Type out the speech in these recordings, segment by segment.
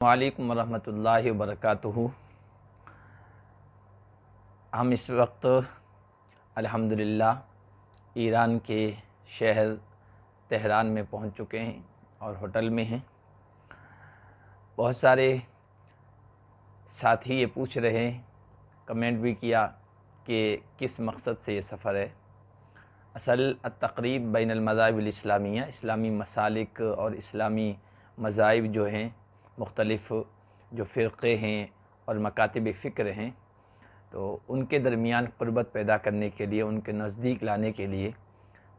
وعلیکم ورحمۃ اللہ وبرکاتہ۔ ہم اس وقت الحمدللہ ایران کے شہر تہران میں پہنچ چکے ہیں اور ہوٹل میں ہیں۔ بہت سارے ساتھی یہ پوچھ رہے ہیں، کمنٹ بھی کیا کہ کس مقصد سے یہ سفر ہے۔ اصل التقریب بین المذاہب الاسلامیہ، اسلامی مسالک اور اسلامی مذاہب جو ہیں، مختلف جو فرقے ہیں اور مکاتب فکر ہیں، تو ان کے درمیان قربت پیدا کرنے کے لیے، ان کے نزدیک لانے کے لیے،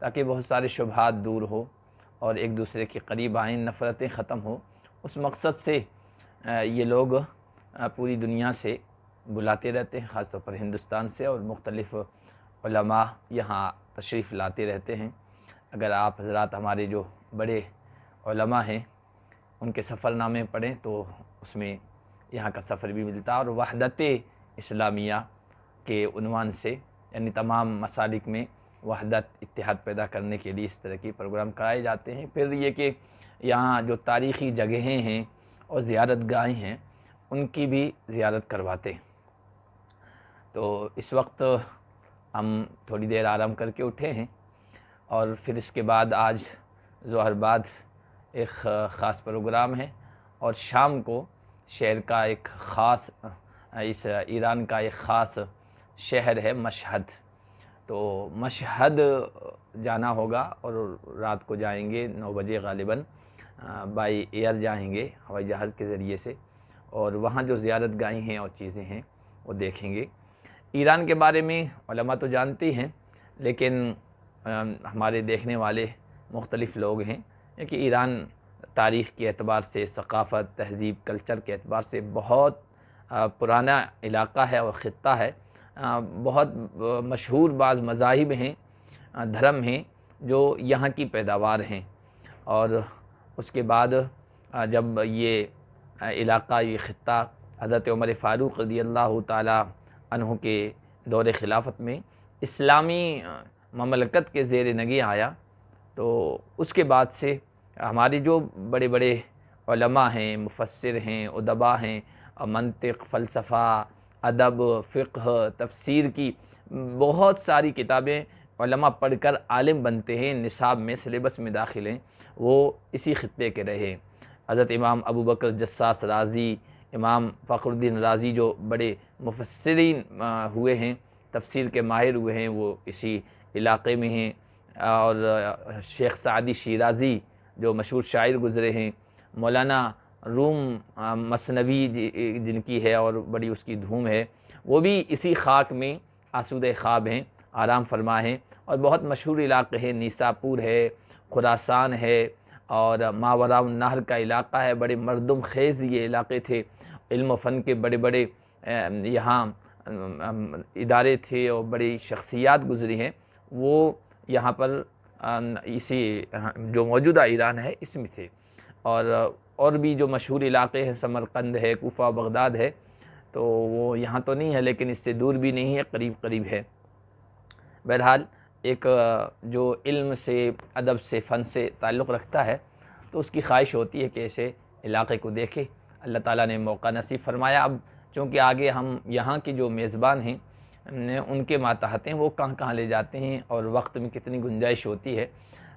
تاکہ بہت سارے شبہات دور ہو اور ایک دوسرے کے قریب آئیں، نفرتیں ختم ہو، اس مقصد سے یہ لوگ پوری دنیا سے بلاتے رہتے ہیں، خاص طور پر ہندوستان سے، اور مختلف علماء یہاں تشریف لاتے رہتے ہیں۔ اگر آپ حضرات ہمارے جو بڑے علماء ہیں ان کے سفر نامے پڑھیں تو اس میں یہاں کا سفر بھی ملتا ہے، اور وحدت اسلامیہ کے عنوان سے، یعنی تمام مسالک میں وحدت، اتحاد پیدا کرنے کے لیے اس طرح کے پروگرام کرائے جاتے ہیں۔ پھر یہ کہ یہاں جو تاریخی جگہیں ہیں اور زیارت گاہیں ہیں ان کی بھی زیارت کرواتے ہیں۔ تو اس وقت ہم تھوڑی دیر آرام کر کے اٹھے ہیں، اور پھر اس کے بعد آج ظہر بعد ایک خاص پروگرام ہے، اور شام کو شہر کا ایک خاص، اس ایران کا ایک خاص شہر ہے مشہد۔ تو مشہد جانا ہوگا، اور رات کو جائیں گے 9 بجے غالباً، بائی ایئر جائیں گے، ہوائی جہاز کے ذریعے سے، اور وہاں جو زیارت گاہیں ہیں اور چیزیں ہیں وہ دیکھیں گے۔ ایران کے بارے میں علماء تو جانتے ہیں، لیکن ہمارے دیکھنے والے مختلف لوگ ہیں کہ ایران تاریخ کے اعتبار سے، ثقافت، تہذیب، کلچر کے اعتبار سے بہت پرانا علاقہ ہے اور خطہ ہے۔ بہت مشہور بعض مذاہب ہیں، دھرم ہیں جو یہاں کی پیداوار ہیں، اور اس کے بعد جب یہ علاقہ، یہ خطہ حضرت عمر فاروق رضی اللہ تعالیٰ عنہ کے دور خلافت میں اسلامی مملکت کے زیر نگیں آیا، تو اس کے بعد سے ہمارے جو بڑے بڑے علماء ہیں، مفسر ہیں، ادباء ہیں، منطق، فلسفہ، ادب، فقہ، تفسیر کی بہت ساری کتابیں علماء پڑھ کر عالم بنتے ہیں، نصاب میں، سلیبس میں داخل ہیں، وہ اسی خطے کے رہے۔ حضرت امام ابو بکر جساس رازی، امام فخر الدین رازی جو بڑے مفسرین ہوئے ہیں، تفسیر کے ماہر ہوئے ہیں، وہ اسی علاقے میں ہیں۔ اور شیخ سعدی شیرازی جو مشہور شاعر گزرے ہیں، مولانا روم مثنوی جن کی ہے اور بڑی اس کی دھوم ہے، وہ بھی اسی خاک میں آسودہ خواب ہیں، آرام فرما ہیں، اور بہت مشہور علاقے ہیں۔ نیساپور ہے، خراسان ہے، اور ماوراء النہر کا علاقہ ہے، بڑے مردم خیز یہ علاقے تھے، علم و فن کے بڑے بڑے یہاں ادارے تھے، اور بڑی شخصیات گزری ہیں، وہ یہاں پر اسی جو موجودہ ایران ہے اس میں تھے۔ اور بھی جو مشہور علاقے ہیں، سمرقند ہے، کوفہ، بغداد ہے، تو وہ یہاں تو نہیں ہے لیکن اس سے دور بھی نہیں ہے، قریب قریب ہے۔ بہرحال ایک جو علم سے، ادب سے، فن سے تعلق رکھتا ہے تو اس کی خواہش ہوتی ہے کہ ایسے علاقے کو دیکھے۔ اللہ تعالیٰ نے موقع نصیب فرمایا۔ اب چونکہ آگے ہم یہاں کے جو میزبان ہیں ان کے ماتحت ہیں، وہ کہاں کہاں لے جاتے ہیں اور وقت میں کتنی گنجائش ہوتی ہے،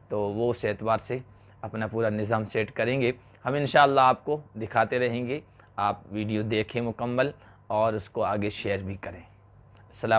تو وہ اس اعتبار سے اپنا پورا نظام سیٹ کریں گے۔ ہم انشاءاللہ آپ کو دکھاتے رہیں گے، آپ ویڈیو دیکھیں مکمل اور اس کو آگے شیئر بھی کریں۔ السلام